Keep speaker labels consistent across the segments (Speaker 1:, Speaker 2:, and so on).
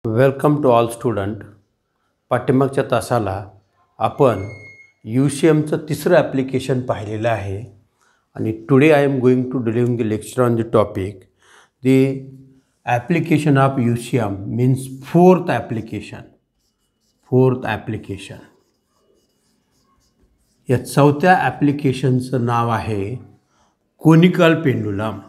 Speaker 1: Welcome to all student. पाठीमागच्या तासाला आपण UCMचं तिसरं ॲप्लिकेशन पाहिलेलं आहे आणि today I am going to delivering the lecture on the topic the application of UCM means fourth application. या चौथ्या ॲप्लिकेशनचं नाव आहे कोनिकल पेंडुलम.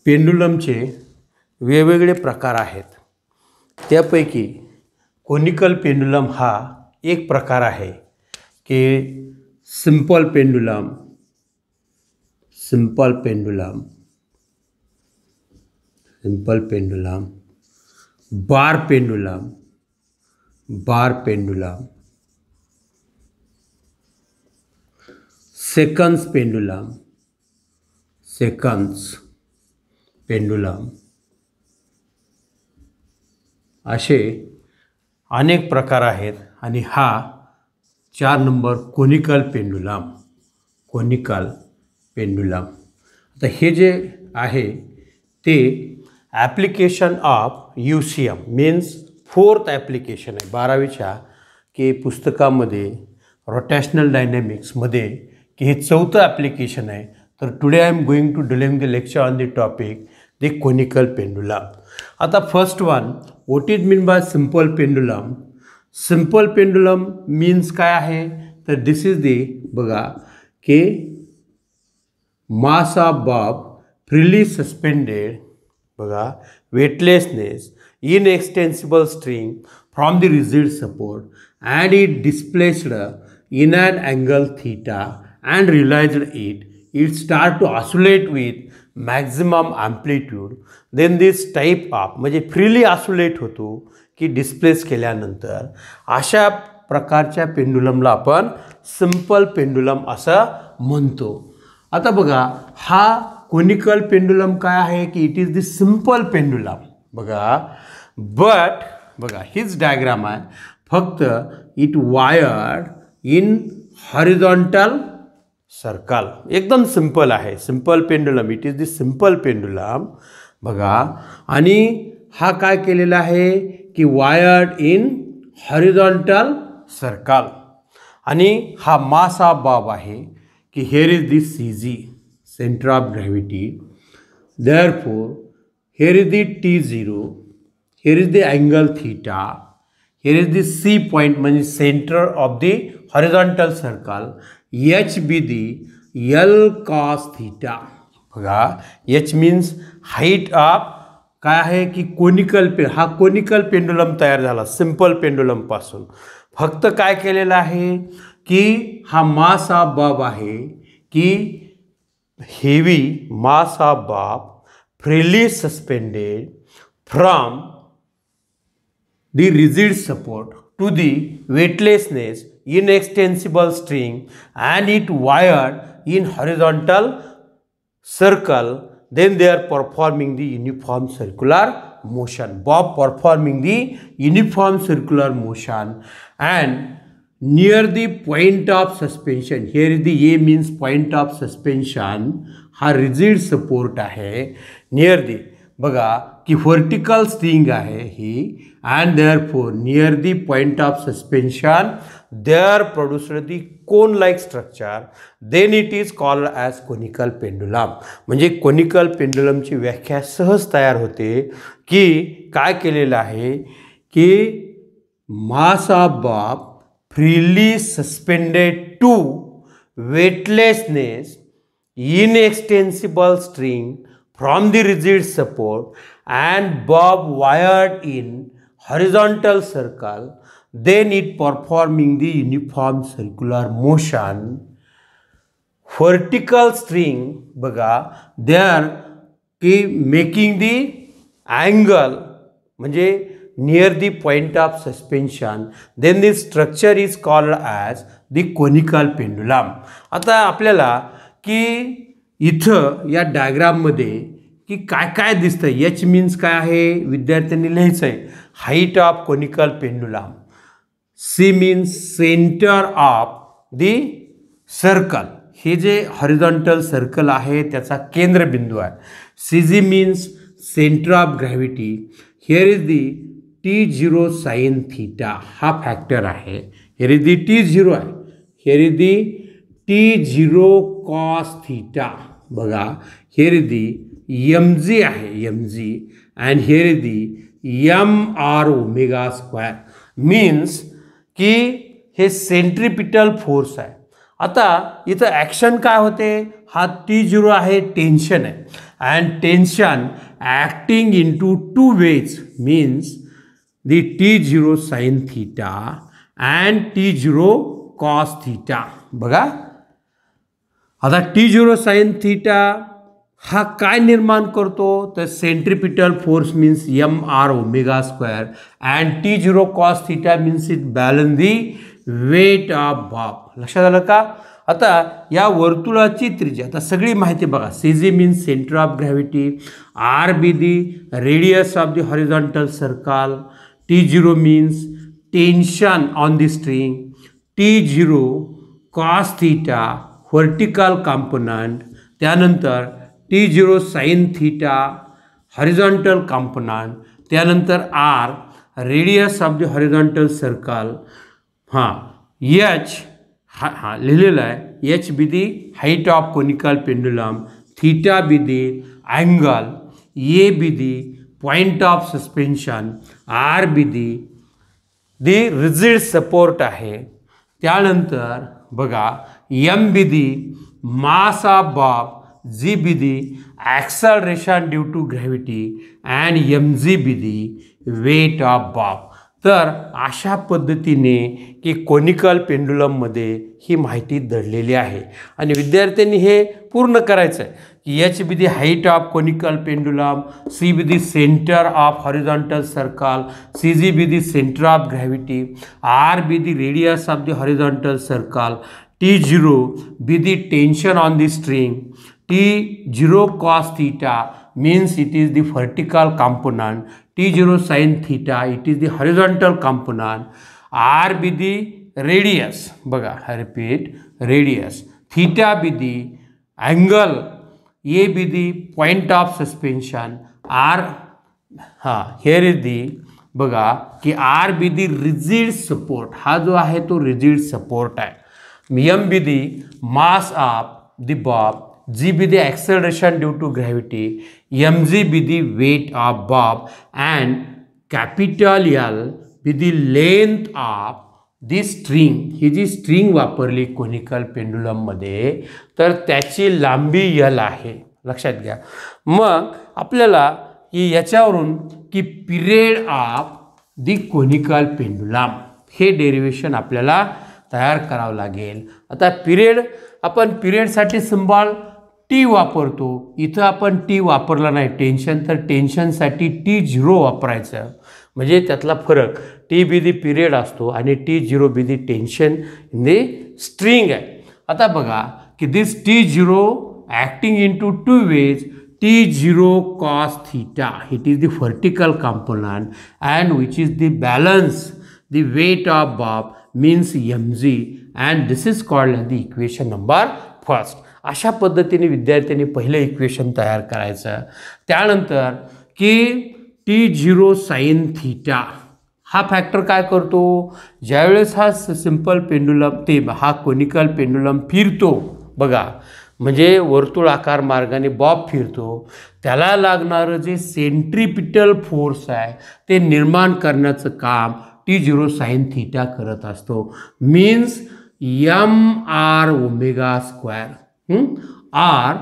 Speaker 1: पेंडुलमचे वेगवेगळे प्रकार आहेत. त्यापैकी कोनिकल पेंडुलम हा एक प्रकार आहे की सिंपल पेंडुलम, बार पेंडुलम, सेकंड्स पेंडुलम असे अनेक प्रकार आहेत आणि हा 4 नंबर कोनिकल पेंडुलम. आता हे जे आहे ते application of UCM means fourth application आहे. 12वीच्या की पुस्तकामध्ये रोटेशनल डायनॅमिक्समध्ये की हे चौथं ॲप्लिकेशन आहे. तर today I am going to delivering the lecture on the topic the conical pendulum. आता first one, what is mean by simple pendulum. Simple pendulum means काय आहे तर दिस इज दी बघा की mass of bob freely suspended बघा weightlessness inextensible string from the rigid support and it displaced in an angle theta and realized it start to oscillate with maximum amplitude. Then this type of म्हणजे freely oscillate होतो की displace केल्यानंतर अशा प्रकारच्या पेंडुलमला आपण simple pendulum असं म्हणतो. आता बघा हा कोनिकल पेंडुलम काय आहे की it is the simple pendulum बघा. बट बघा हीच डायग्राम आहे फक्त it wired in horizontal circle. एकदम सिंपल आहे simple pendulum. It is the simple pendulum बघा. आणि हा काय केलेला आहे की वायर्ड इन हॉरिझॉन्टल सर्कल आणि हा मास ऑफ बॉब आहे की hair is the CG centre of gravity. Therefore hair is the T0, hair is the angle theta, here is the C point म्हणजे center of the horizontal circle. H be the L cos theta बघा. H means height of काय आहे की हा conical pendulum तयार झाला simple pendulum पासून. फक्त काय केलेलं आहे की हा मास ऑफ बॉब आहे की heavy mass of bob freely suspended from the rigid support to the weightlessness inextensible string and it wired in horizontal circle. Then they are performing the uniform circular motion. Bob performing the uniform circular motion and near the point of suspension. Here is the A means point of suspension. हा rigid support आहे near the बघा की vertical string आहे ही and therefore near the point of suspension there produced the cone like structure. Then it is called as conical pendulum. म्हणजे conical पेंडुलमची व्याख्या सहज तयार होते की काय केलेलं आहे की mass of bob freely suspended to weightlessness inextensible string from the rigid support and bob wired in horizontal circle. Then it performing the uniform circular motion. Vertical string बघा they are making the angle म्हणजे near the point of suspension. Then this structure is called as the conical pendulum. आता आपल्याला की इथं या डायग्राममध्ये की काय काय दिसतं. H मीन्स काय आहे विद्यार्थ्यांनी लिहायचं आहे height of conical pendulum. C means center of the circle. हे जे हॉरिझॉन्टल सर्कल आहे त्याचा केंद्रबिंदू आहे. CG means centre of gravity. Here is the T0 sine theta हा फॅक्टर आहे. हिअर इज दी T0 आहे. Here is the T0 cos theta. बघा हिअर इज दी MG आहे MG and here is the MR omega square. Means की हे centripetal force आहे. आता इथं ॲक्शन काय होते, हा T0 आहे टेन्शन आहे and tension acting into two ways means the T0 sine theta and T0 cos theta. बघा आता T0 साइन थीटा हा काय निर्माण करतो तर centripetal force means MR omega square and T0 cos theta means it balance the weight of bob. लक्षात आलं का. आता या वर्तुळाची त्रिज्या आता सगळी माहिती बघा. CG means centre of gravity. R be the radius of the horizontal circle. T0 means tension on the string. T0 cos theta vertical component. त्यानंतर T0 sine theta horizontal component. त्यानंतर R radius of the horizontal circle. हां H हा लिहिलेला आहे. H be the height of conical pendulum. Theta be the angle. A be the point of suspension. R be the rigid support आहे. त्यानंतर बघा M be the mass of bob. G be the acceleration due to gravity and MG be the weight of bob. तर अशा पद्धतीने की conical पेंडुलममध्ये ही माहिती दडलेली आहे आणि विद्यार्थ्यांनी हे पूर्ण करायचं आहे की H be the height of conical pendulum. C be the centre of horizontal circle. CG be the centre of gravity. R be the radius of the horizontal circle. T0 be the tension on the string. T0 cos theta means it is the vertical component. T0 sin theta it is the horizontal component. R be the radius. बघा I repeat radius. Theta be the angle. A be the point of suspension. R here is the बघा की R be the rigid support. हा जो आहे तो rigid support आहे. M be the mass of the bob. G be the acceleration due to gravity. Mg be the weight of bob and capital L be the length of the string. ही जी string वापरली conical pendulum मध्ये तर त्याची लांबी L आहे. लक्षात घ्या. मग आपल्याला की याच्यावरून की period of the conical pendulum हे डेरिवेशन आपल्याला तयार करावं लागेल. आता पिरियड आपण पिरियडसाठी सिंबॉल T वापरतो. इथं आपण T वापरला नाही टेन्शन तर टेन्शनसाठी T0 वापरायचं म्हणजे त्यातला फरक. T बी दी पिरियड असतो आणि T0 be the tension in the string आहे. आता बघा की this T0 acting into two ways. T0 cos theta it is the vertical component and which is the balance the weight of bob means mg and this is called as the equation number first. अशा पद्धतीने विद्यार्थ्यांनी पहिलं equation तयार करायचं. त्यानंतर की T0 sine theta हा factor काय करतो ज्यावेळेस हा सिंपल पेंडुलम ते हा कोनिकल पेंडुलम फिरतो बघा म्हणजे वर्तुळाकार मार्गाने बॉब फिरतो त्याला लागणारं जे सेंट्रिपिटल फोर्स आहे ते निर्माण करण्याचं काम T0 साइन थीटा करत असतो. Means MR omega square R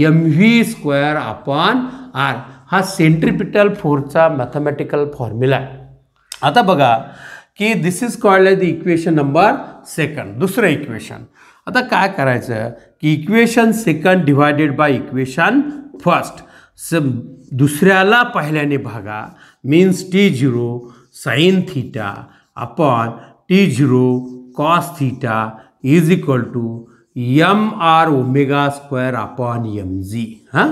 Speaker 1: MV square upon R हा सेंट्रिपिटल फोर्सचा मॅथमॅटिकल फॉर्म्युला आहे. आता बघा की this is called the equation number second. दुसरं इक्वेशन. आता काय करायचं की equation second divided by equation first. दुसऱ्याला पहिल्याने भागा means T0 sine theta upon T0 cos theta is equal to MR omega square upon MG. हां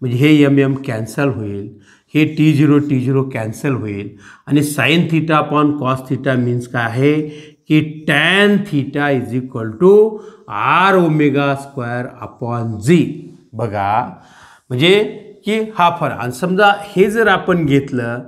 Speaker 1: म्हणजे हे MM कॅन्सल होईल हे T0 कॅन्सल होईल आणि sine theta upon cos theta means काय आहे की tan theta is equal to R omega square upon G. बघा म्हणजे की हा फरक. आणि समजा हे जर आपण घेतलं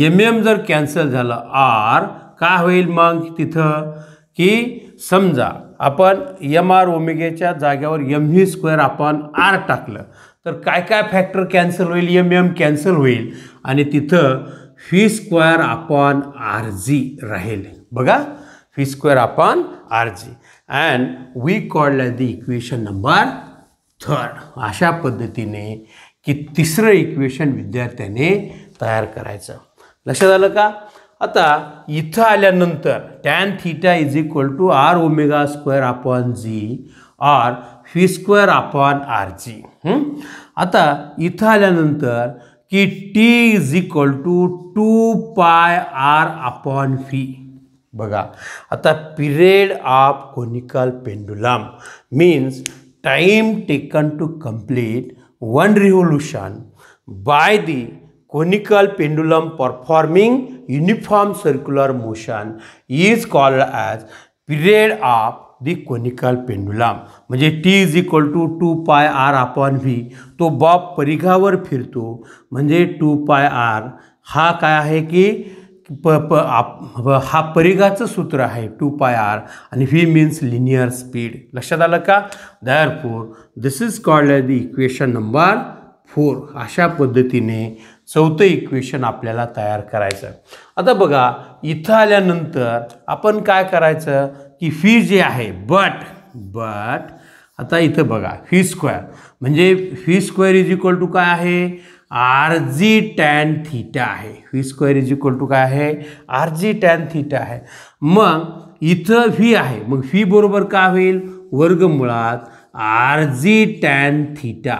Speaker 1: एम एम जर कॅन्सल झालं आर काय होईल मग तिथं की समजा आपण एम आर ओमेगाच्या जाग्यावर M V square upon R टाकलं तर काय काय फॅक्टर कॅन्सल होईल, एम एम कॅन्सल होईल आणि तिथं V square upon R G राहील. बघा V square upon R G and we called the equation number third. अशा पद्धतीने की तिसरं इक्वेशन विद्यार्थ्याने तयार करायचं. लक्षात आलं का? आता इथं आल्यानंतर tan theta is equal to R omega square upon G और V square upon R G. आता इथं आल्यानंतर की T is equal to 2 pi R upon V. बघा आता period of conical pendulum means time taken to complete one revolution by the conical pendulum performing uniform circular motion is called as period of the conical pendulum. म्हणजे t is equal to 2 पाय r upon v. तो Bob परिघावर फिरतो म्हणजे 2 पाय r हा काय आहे की हा परिघाचं सूत्र आहे 2 पाय r आणि v मीन्स लिनियर स्पीड. लक्षात आलं का? Therefore this is called the equation number 4. अशा पद्धतीने चौथं इक्वेशन आपल्याला तयार करायचं. आता बघा इथं आल्यानंतर आपण काय करायचं की व्ही जे आहे बट आता इथं बघा व्ही स्क्वेअर म्हणजे V square is equal to काय आहे आर जी टॅन थीटा आहे. V square is equal to काय आहे आर जी टॅन थीटा आहे. मग इथं व्ही आहे मग व्ही बरोबर काय होईल वर्गमुळात आर जी टॅन थीटा.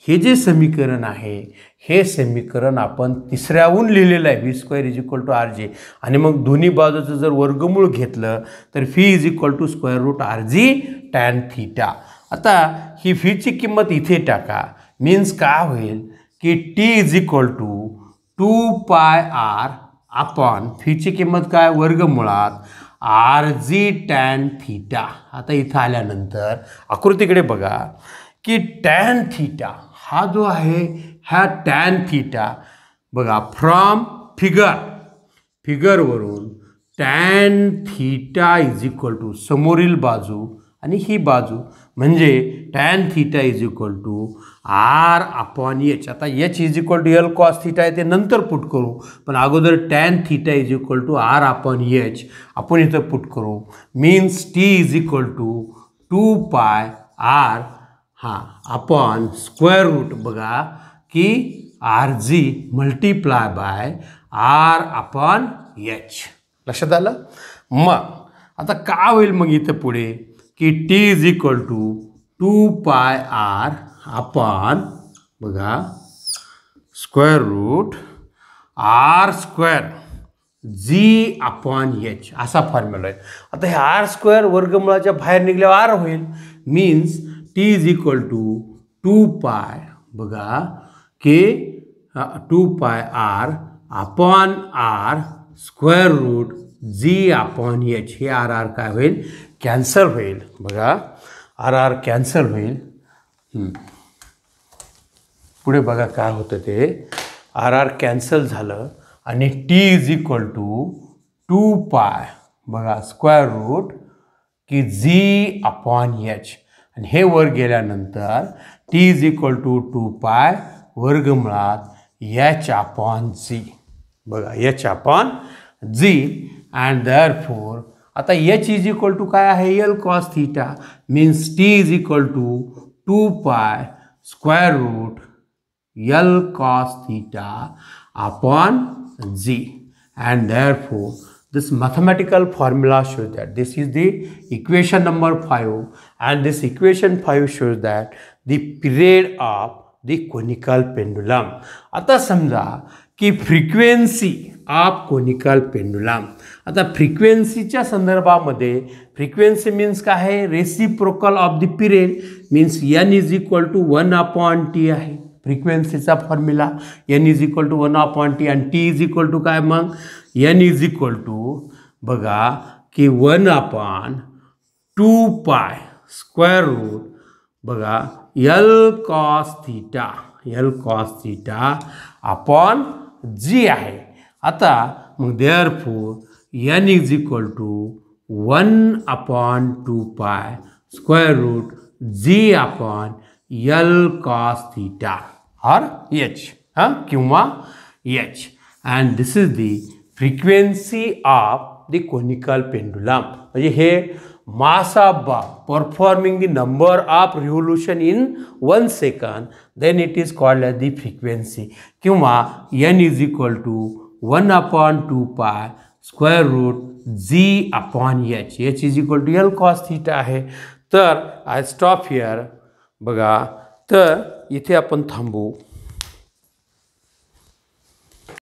Speaker 1: हे जे समीकरण आहे हे समीकरण आपण तिसऱ्याहून लिहिलेलं आहे V square is equal to R G आणि मग दोन्ही बाजूचं जर वर्गमूळ घेतलं तर V is equal to square root R G tan theta. आता ही व्हीची किंमत इथे टाका मीन्स काय होईल की T is equal to 2 pi R upon व्हीची किंमत काय वर्गमुळात आर जी टॅन थीटा. आता इथं आल्यानंतर आकृतीकडे बघा की टॅन थीटा हा जो आहे ह्या टॅन थीटा बघा फ्रॉम फिगरवरून tan theta is equal to समोरील बाजू आणि ही बाजू म्हणजे tan theta is equal to R upon H. आता H is equal to L cos theta आहे ते नंतर पुट करू पण अगोदर tan theta is equal to R upon H आपण इथं पुट करू means T is equal to 2 pi R हां अपॉन स्क्वेअर रूट बघा की R G multiply by R upon H. लक्षात आलं? मग आता काय होईल मग इथं पुढे की T is equal to 2 pi R upon बघा square root R square G upon H असा फॉर्म्युला आहे. आता हे आर स्क्वेअर वर्गमुळाच्या बाहेर निघल्यावर आर होईल means T is equal to 2 pi बघा की 2 pi R upon R square root G upon H. हे आर आर काय होईल कॅन्सल होईल. बघा आर आर कॅन्सल होईल. पुढे बघा काय होतं ते आर आर कॅन्सल झालं आणि T is equal to 2 pi बघा स्क्वेअर रूट की जी अपॉन एच आणि हे वर गेल्यानंतर टी इज इक्वल टू 2 पाय वर्गमुळात एच अपॉन जी बघा H upon G and therefore आता एच इज इक्वल टू काय आहे L cos theta means T is equal to 2 pi square root L cos theta upon G and therefore this mathematical formula shows that this is the equation number 5 and this equation 5 shows that the period of the conical pendulum. आता समजा की frequency of conical pendulum. आता फ्रिक्वेन्सीच्या संदर्भामध्ये frequency means काय आहे reciprocal of the period means N is equal to 1 upon T आहे फ्रिक्वेन्सीचा formula N is equal to 1 upon T आणि टी इज इक्वल टू काय मग एन इज इक्वल टू बघा की 1 अपॉन 2 पाय स्क्वेअर रूट बघा L cos theta upon G आहे. आता मग therefore N is equal to 1/2 square root G upon L cos theta और एच किंवा H. And this is the frequency of the conical pendulum. म्हणजे हे mass of bar performing the number of revolution in 1 second, then it is called as the frequency. किंवा n is equal to 1/2 square root g upon h. h is equal to l cos theta आहे. तर I stop here. बघा तर इथे आपण थांबू.